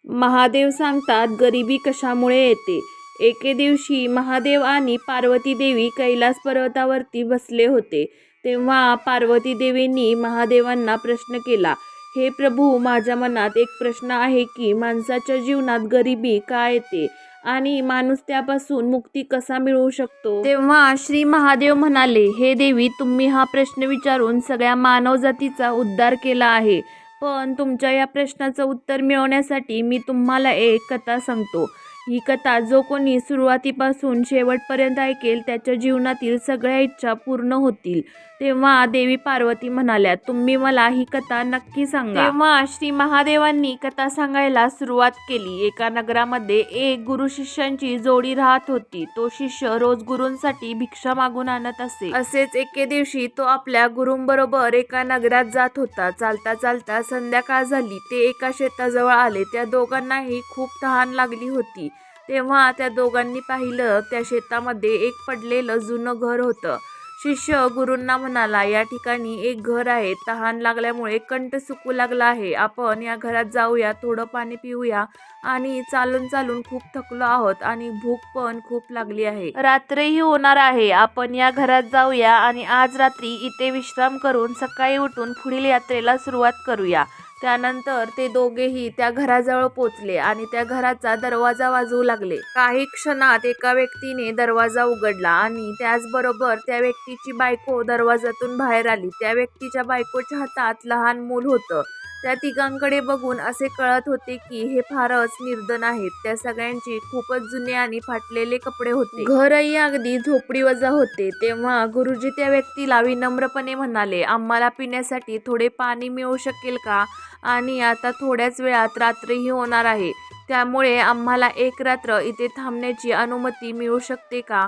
महादेव सांगतात गरिबी कशामुळे येते. एके दिवशी महादेव आणि पार्वती देवी कैलास पर्वतावरती बसले होते. तेव्हा पार्वती देवींनी महादेवांना प्रश्न केला, हे प्रभू, माझ्या मनात एक प्रश्न आहे की माणसाच्या जीवनात गरिबी का येते आणि माणूस त्यापासून मुक्ती कसा मिळवू शकतो. तेव्हा श्री महादेव म्हणाले, हे देवी, तुम्ही हा प्रश्न विचारून सगळ्या मानवजातीचा उद्धार केला आहे. पण तुमच्या या प्रश्नाचं उत्तर मिळवण्यासाठी मी तुम्हाला एक कथा सांगतो. ही कथा जो कोणी सुरुवातीपासून शेवटपर्यंत ऐकेल त्याच्या जीवनातील सगळ्या इच्छा पूर्ण होतील. तेव्हा देवी पार्वती म्हणाल्या, तुम्ही मला ही कथा नक्की सांगा. तेव्हा श्री महादेवांनी कथा सांगायला सुरुवात केली. एका नगरामध्ये एक गुरु शिष्यांची जोडी राहत होती. तो शिष्य रोज गुरूंसाठी भिक्षा मागून आणत असे. असेच एके दिवशी तो आपल्या गुरूंबरोबर एका नगरात जात होता. चालता चालता संध्याकाळ झाली. ते एका शेताजवळ आले. त्या दोघांनाही खूप तहान लागली होती. तेव्हा त्या दोघांनी पाहिलं, त्या शेतामध्ये एक पडलेलं जुनं घर होतं. शिष्य गुरूंना म्हणाला, या ठिकाणी एक घर आहे. तहान लागल्यामुळे कंठ सुकू लागला आहे. आपण या घरात जाऊया, थोडं पाणी पिऊया आणि चालून चालून खूप थकलो आहोत आणि भूक पण खूप लागली आहे. रात्रही होणार आहे. आपण या घरात जाऊया आणि आज रात्री इथे विश्राम करून सकाळी उठून पुढील यात्रेला सुरुवात करूया. त्यानंतर ते दोघेही त्या घराजवळ पोचले आणि त्या घराचा दरवाजा वाजवू लागले. काही क्षणात एका व्यक्तीने दरवाजा उघडला आणि त्याचबरोबर त्या व्यक्तीची बायको दरवाजातून बाहेर आली. त्या व्यक्तीच्या बायकोच्या हातात लहान मूल होतं. त्या तिघांकडे बघून असे कळत होते की हे फारच निर्धन आहेत. त्या सगळ्यांची खूपच जुने आणि फाटलेले कपडे होते. घरही अगदी झोपडीवजा होते. तेव्हा गुरुजी त्या व्यक्तीला विनम्रपणे म्हणाले, आम्हाला पिण्यासाठी थोडे पाणी मिळू शकेल का? आणि आता थोड्याच वेळात रात्रही होणार आहे. त्यामुळे आम्हाला एक रात्र इथे थांबण्याची अनुमती मिळू शकते का?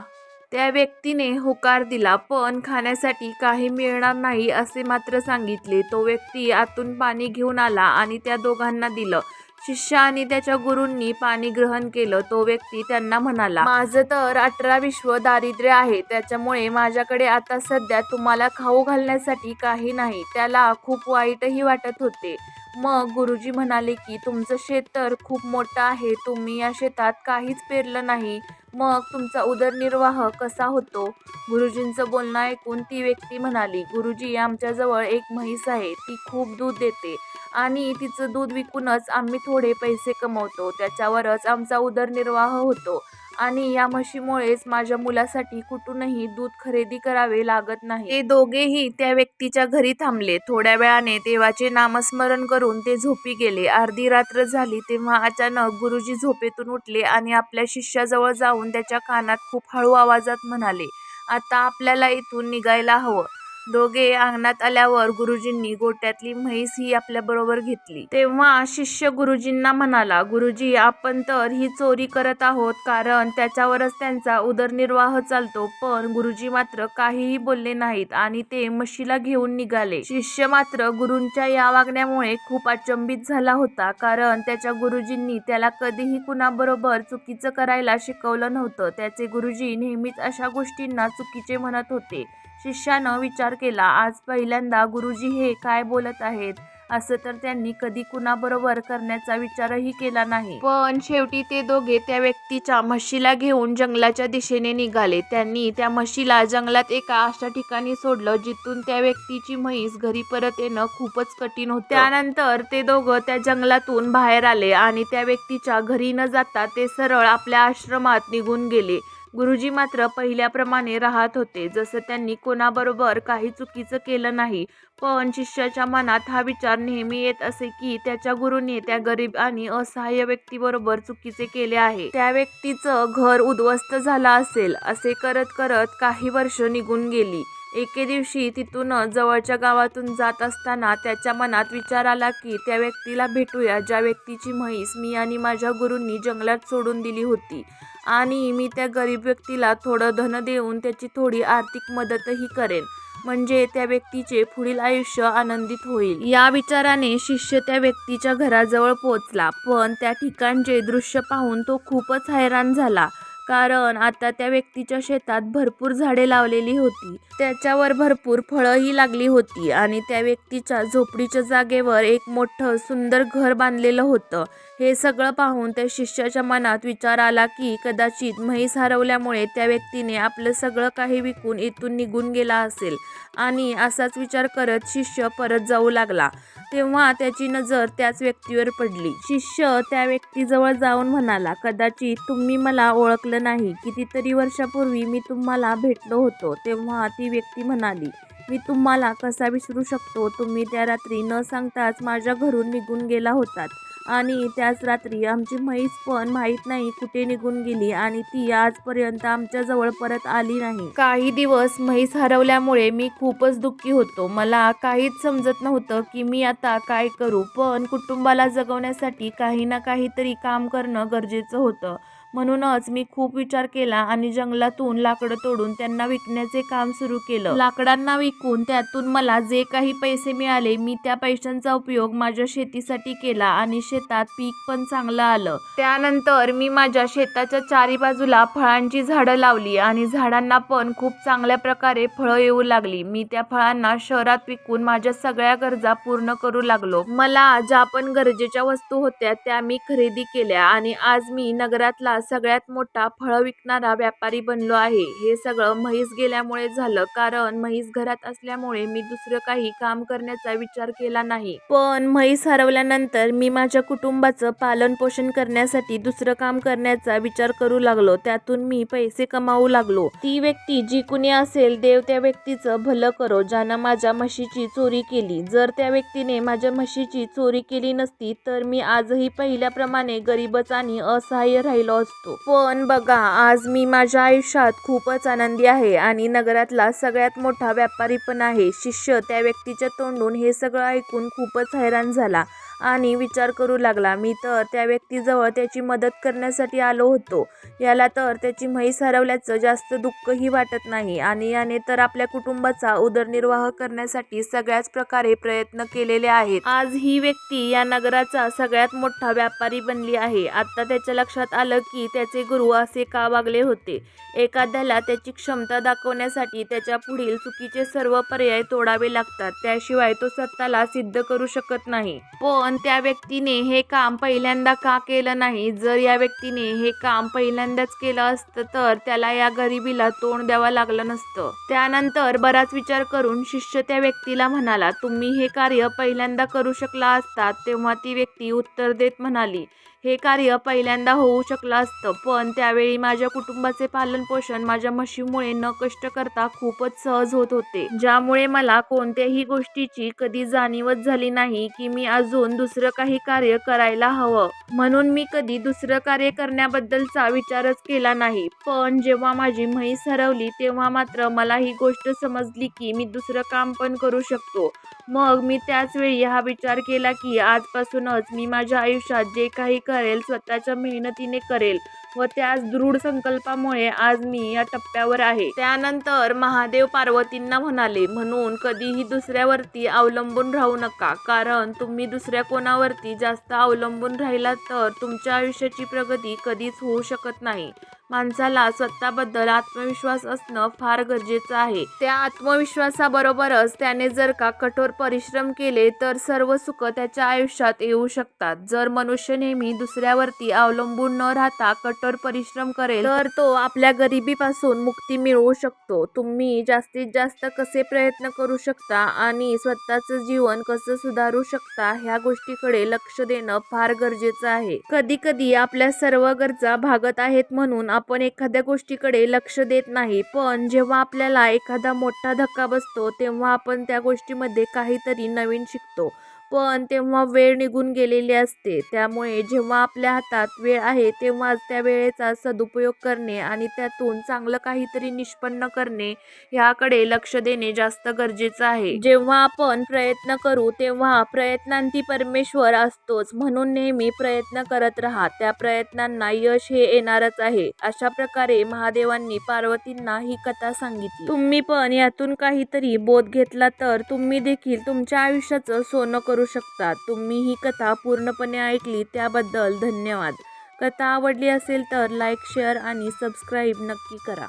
त्या व्यक्तीने होकार दिला, पण खाण्यासाठी काही मिळणार नाही असे मात्र सांगितले. तो व्यक्ती आतून पाणी घेऊन आला आणि त्या दोघांना दिलं. शिष्य आणि त्याच्या गुरूंनी पाणी ग्रहण केलं. तो व्यक्ती त्यांना म्हणाला, माझं तर 18 विश्व दारिद्र्य आहे. त्याच्यामुळे माझ्याकडे आता सध्या तुम्हाला खाऊ घालण्यासाठी काही नाही. त्याला खूप वाईटही वाटत होते. मग गुरुजी म्हणाले की तुमचं शेत तर खूप मोठं आहे. तुम्ही या शेतात काहीच पेरलं नाही. मग तुमचा उदरनिर्वाह कसा होतो? गुरुजींचं बोलणं ऐकून ती व्यक्ती म्हणाली, गुरुजी, आमच्याजवळ एक म्हैस आहे. ती खूप दूध देते आणि तिचं दूध विकूनच आम्ही थोडे पैसे कमवतो. त्याच्यावरच आमचा उदरनिर्वाह होतो आणि या म्हशीमुळेच माझ्या मुलासाठी कुठूनही दूध खरेदी करावे लागत नाही. ते दोघेही त्या व्यक्तीच्या घरी थांबले. थोड्या वेळाने देवाचे नामस्मरण करून ते झोपी गेले. अर्धी रात्र झाली तेव्हा अचानक गुरुजी झोपेतून उठले आणि आपल्या शिष्याजवळ जाऊन त्याच्या कानात खूप हळू आवाजात म्हणाले, आता आपल्याला इथून निघायला हवं. दोघे अंगणात आल्यावर गुरुजींनी गोट्यातली म्हैस ही आपल्याबरोबर घेतली. तेव्हा शिष्य गुरुजींना म्हणाला, गुरुजी, आपण तर ही चोरी करत आहोत कारण त्याच्यावरच त्यांचा उदरनिर्वाह चालतो. पण गुरुजी मात्र काहीही बोलले नाहीत आणि ते म्हशीला घेऊन निघाले. शिष्य मात्र गुरूंच्या या वागण्यामुळे खूप अचंबित झाला होता, कारण त्याच्या गुरुजींनी त्याला कधीही कुणाबरोबर चुकीचं करायला शिकवलं नव्हतं. त्याचे गुरुजी नेहमीच अशा गोष्टींना चुकीचे म्हणत होते. शिष्यानं विचार केला, आज पहिल्यांदा गुरुजी हे काय बोलत आहेत. असं तर त्यांनी कधी कुणाबरोबर करण्याचा विचारही केला नाही. पण शेवटी ते दोघे त्या व्यक्तीच्या म्हशीला घेऊन जंगलाच्या दिशेने निघाले. त्यांनी त्या म्हशीला जंगलात एका अशा ठिकाणी सोडलं जिथून त्या व्यक्तीची म्हैस घरी परत येणं खूपच कठीण होतं. त्यानंतर ते दोघं त्या जंगलातून बाहेर आले आणि त्या व्यक्तीच्या घरी न जाता ते सरळ आपल्या आश्रमात निघून गेले. गुरुजी मात्र पहिल्याप्रमाणे राहत होते, जसं त्यांनी कोणाबरोबर काही चुकीचं केलं नाही. पण शिष्याच्या मनात हा विचार नेहमी येत असे की त्याच्या गुरुने त्या गरीब आणि असहाय्य व्यक्तीबरोबर चुकीचे केले आहे. त्या व्यक्तीचं घर उद्ध्वस्त झालं असेल. असे करत करत काही वर्ष निघून गेली. एके दिवशी तिथून जवळच्या गावातून जात असताना त्याच्या मनात विचार आला की त्या व्यक्तीला भेटूया ज्या व्यक्तीची म्हैस मी आणि माझ्या गुरूंनी जंगलात सोडून दिली होती, आणि मी त्या गरीब व्यक्तीला थोडं धन देऊन त्याची थोडी आर्थिक मदतही करेन. म्हणजे त्या व्यक्तीचे पुढील आयुष्य आनंदित होईल. या विचाराने शिष्य त्या व्यक्तीच्या घराजवळ पोहोचला. पण त्या ठिकाणचे दृश्य पाहून तो खूपच हैराण झाला, कारण आता त्या व्यक्तीच्या शेतात भरपूर झाडे लावलेली होती. त्याच्यावर भरपूर फळंही लागली होती आणि त्या व्यक्तीच्या झोपडीच्या जागेवर एक मोठं सुंदर घर बांधलेलं होतं. हे सगळं पाहून त्या शिष्याच्या मनात विचार आला की कदाचित म्हैस हरवल्यामुळे त्या व्यक्तीने आपलं सगळं काही विकून इथून निघून गेला असेल आणि असाच विचार करत शिष्य परत जाऊ लागला. तेव्हा त्याची नजर त्याच व्यक्तीवर पडली. शिष्य त्या व्यक्तीजवळ जाऊन म्हणाला, कदाचित तुम्ही मला ओळखलं नाही. कितीतरी वर्षापूर्वी मी तुम्हाला भेटलो होतो. तेव्हा ती व्यक्ती म्हणाली, मी तुम्हाला कसा विसरू शकतो. तुम्ही त्या रात्री न सांगताच माझ्या घरून निघून गेला होतात आणि त्याच रात्री आमची म्हैस पण माहीत नाही कुठे निघून गेली आणि ती आजपर्यंत आमच्याजवळ परत आली नाही. काही दिवस म्हैस हरवल्यामुळे मी खूपच दुःखी होतो. मला काहीच समजत नव्हतं की मी आता काय करू. पण कुटुंबाला जगवण्यासाठी काही ना काहीतरी काम करणं गरजेचं होतं. म्हणूनच मी खूप विचार केला आणि जंगलातून लाकडं तोडून त्यांना विकण्याचे काम सुरू केलं. लाकडांना विकून त्यातून मला जे काही पैसे मिळाले, मी त्या पैशांचा उपयोग माझ्या शेतीसाठी केला आणि शेतात पीक पण चांगलं आलं. त्यानंतर मी माझ्या शेताच्या चारी बाजूला फळांची झाडं लावली आणि झाडांना पण खूप चांगल्या प्रकारे फळं येऊ लागली. मी त्या फळांना शहरात विकून माझ्या सगळ्या गरजा पूर्ण करू लागलो. मला ज्या पण गरजेच्या वस्तू होत्या त्या मी खरेदी केल्या आणि आज मी नगरातला सगळ्यात मोठा फळं विकणारा व्यापारी बनलो आहे. हे सगळं म्हैस गेल्यामुळे झालं, कारण म्हैस घरात असल्यामुळे मी दुसरं काही काम करण्याचा विचार केला नाही. पण म्हैस हरवल्यानंतर मी माझ्या कुटुंबाचं पालन पोषण करण्यासाठी दुसरं काम करण्याचा विचार करू लागलो. त्यातून मी पैसे कमावू लागलो. ती व्यक्ती जी कुणी असेल, देव त्या व्यक्तीचं भलं करो ज्यानं माझ्या म्हशीची चोरी केली. जर त्या व्यक्तीने माझ्या म्हशीची चोरी केली नसती तर मी आजही पहिल्याप्रमाणे गरीबच आणि असहाय्य राहिलो असतो. पण बघा, आज मी माझ्या आयुष्यात खूपच आनंदी आहे आणि नगरातला सगळ्यात मोठा व्यापारी पण आहे. शिष्य त्या व्यक्तीच्या तोंडून हे सगळं ऐकून खूपच हैराण झाला आणि विचार करू लागला, मी तर त्या व्यक्तीजवळ त्याची मदत करण्यासाठी आलो होतो. याला तर त्याची म्हैस हरवल्याचं जास्त दुःखही वाटत नाही आणि याने तर आपल्या कुटुंबाचा उदरनिर्वाह करण्यासाठी सगळ्याच प्रकारे प्रयत्न केलेले आहेत. आज ही व्यक्ती या नगराचा सगळ्यात मोठा व्यापारी बनली आहे. आता त्याच्या लक्षात आलं की त्याचे गुरु असे का वागले होते. एखाद्याला त्याची क्षमता दाखवण्यासाठी त्याच्या पुढील चुकीचे सर्व पर्याय तोडावे लागतात, त्याशिवाय तो स्वतःला सिद्ध करू शकत नाही. पण त्या व्यक्तीने हे काम पहिल्यांदा का केलं नाही. जर या व्यक्तीने हे काम पहिल्यांदाच केलं असतं तर त्याला या गरिबीला तोंड द्यावं लागलं नसतं. त्यानंतर बराच विचार करून शिष्य त्या व्यक्तीला म्हणाला, तुम्ही हे कार्य पहिल्यांदा करू शकला असतात. तेव्हा ती व्यक्ती उत्तर देत म्हणाली, हे कार्य पहिल्यांदा होऊ शकलं असतं, पण त्यावेळी माझ्या कुटुंबाचे पालनपोषण माझ्या म्हशीमुळे न कष्ट करता खूपच सहज होत होते, ज्यामुळे मला कोणत्याही गोष्टीची कधी जाणीवच झाली नाही की मी अजून दुसरं काही कार्य करायला हवं. म्हणून मी कधी दुसरं कार्य करण्याबद्दलचा विचारच केला नाही. पण जेव्हा माझी म्हैस हरवली तेव्हा मात्र मला ही गोष्ट समजली की मी दुसरं काम पण करू शकतो. मग मी त्याच वेळी हा विचार केला की आजपासूनच मी माझ्या आयुष्यात जे काही करेल स्वतःच्या मेहनतीने करेल व त्याच दृढ संकल्पामुळे आज मी या टप्प्यावर आहे. त्यानंतर महादेव पार्वतींना म्हणाले, म्हणून कधीही दुसऱ्यावरती अवलंबून राहू नका, कारण तुम्ही दुसऱ्या कोणावरती जास्त अवलंबून राहिलात तर तुमच्या आयुष्याची प्रगती कधीच होऊ शकत नाही. माणसाला स्वतःबद्दल आत्मविश्वास असणं फार गरजेचं आहे. त्या आत्मविश्वासाबरोबरच त्याने जर का कठोर परिश्रम केले तर सर्व सुख त्याच्या आयुष्यात येऊ शकतात. जर मनुष्य नेहमी दुसऱ्यावरती अवलंबून न राहता कठोर परिश्रम करेल तर तो आपल्या गरिबीपासून मुक्ती मिळवू शकतो. तुम्ही जास्तीत जास्त कसे प्रयत्न करू शकता आणि स्वतःचं जीवन कसं सुधारू शकता ह्या गोष्टीकडे लक्ष देणं फार गरजेचं आहे. कधी कधी आपल्या सर्व गरजा भागत आहेत म्हणून आपण एखाद्या गोष्टीकडे लक्ष देत नाही, पण जेव्हा आपल्याला एखादा मोठा धक्का बसतो तेव्हा आपण त्या गोष्टीमध्ये काहीतरी नवीन शिकतो, पण तेव्हा वेळ निघून गेलेली असते. त्यामुळे जेव्हा आपल्या हातात वेळ आहे तेव्हाच त्या वेळेचा सदुपयोग करणे आणि त्यातून चांगलं काहीतरी निष्पन्न करणे ह्याकडे लक्ष देणे जास्त गरजेचं आहे. जेव्हा आपण प्रयत्न करू तेव्हा प्रयत्नांती परमेश्वर असतोच, म्हणून नेहमी प्रयत्न करत राहा. त्या प्रयत्नांना यश हे येणारच आहे. अशा प्रकारे महादेवांनी पार्वतींना ही कथा सांगितली. तुम्ही पण यातून काहीतरी बोध घेतला तर तुम्ही देखील तुमच्या आयुष्याचं सोनं करू शकता. तुम्ही ही कथा पूर्णपणे ऐकली त्याबद्दल धन्यवाद. कथा आवडली असेल तर लाईक, शेअर आणि सबस्क्राईब नक्की करा.